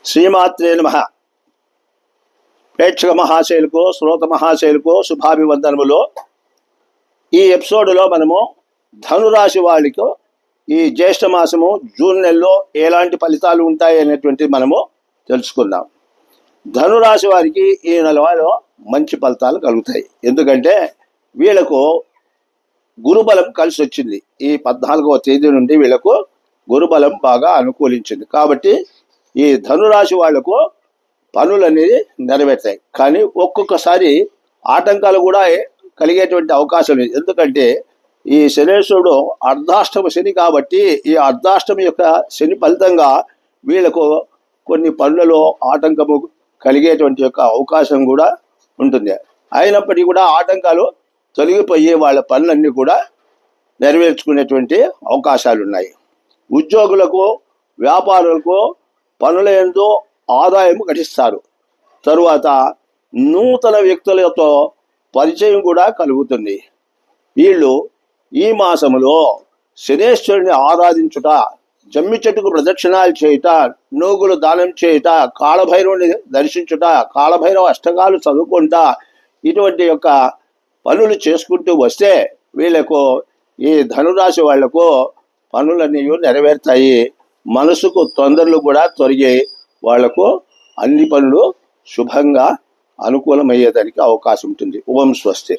శ్రీమాత్రే నమః. ప్రేక్షక మహాశైలకు, శ్రోత మహాశైలకు శుభాభివందనములు. ఈ ఎపిసోడ్లో మనము ధనురాశి వాళ్ళకు ఈ జ్యేష్ఠ మాసము జూన్ నెలలో ఎలాంటి ఫలితాలు ఉంటాయి అనేటువంటిది మనము తెలుసుకుందాం. ధనురాశి వారికి ఈ నెలలో మంచి ఫలితాలు కలుగుతాయి. ఎందుకంటే వీళ్ళకు గురుబలం కలిసి వచ్చింది. ఈ 14వ తేదీ నుండి వీళ్ళకు గురుబలం బాగా అనుకూలించింది. కాబట్టి ఈ ధనురాశి వాళ్లకు పనులు అనేది నెరవేర్తాయి. కానీ ఒక్కొక్కసారి ఆటంకాలు కూడా కలిగేటువంటి అవకాశం లేదు. ఎందుకంటే ఈ శనేశ్వరుడు అర్ధాష్టమ శని కాబట్టి ఈ అర్ధాష్టమి యొక్క శని ఫలితంగా వీళ్ళకు కొన్ని పనులలో ఆటంకము కలిగేటువంటి యొక్క అవకాశం కూడా ఉంటుంది. అయినప్పటికీ కూడా ఆటంకాలు తొలగిపోయి వాళ్ళ పనులన్నీ కూడా నెరవేర్చుకునేటువంటి అవకాశాలు ఉన్నాయి. ఉద్యోగులకు, వ్యాపారులకు పనుల యందు ఆదాయం గడిస్తారు. తరువాత నూతన వ్యక్తులతో పరిచయం కూడా కలుగుతుంది. వీళ్ళు ఈ మాసములో శనేశ్వరుని ఆరాధించుట, జమ్మి చెట్టుకు ప్రదక్షిణాలు చేయుట, నూగులు దానం చేయుట, కాళభైరవుని దర్శించుట, కాళభైరవ అష్టకాలు చదువుకుంటా ఇటువంటి యొక్క పనులు చేసుకుంటూ వస్తే వీళ్ళకు ఈ ధనురాశి వాళ్లకు పనులన్నీ నెరవేరుతాయి. మనసుకు తొందరలు కూడా తొలగి వాళ్లకు అన్ని పనులు శుభంగా అనుకూలమయ్యేదానికి అవకాశం ఉంటుంది. ఓం స్వస్తి.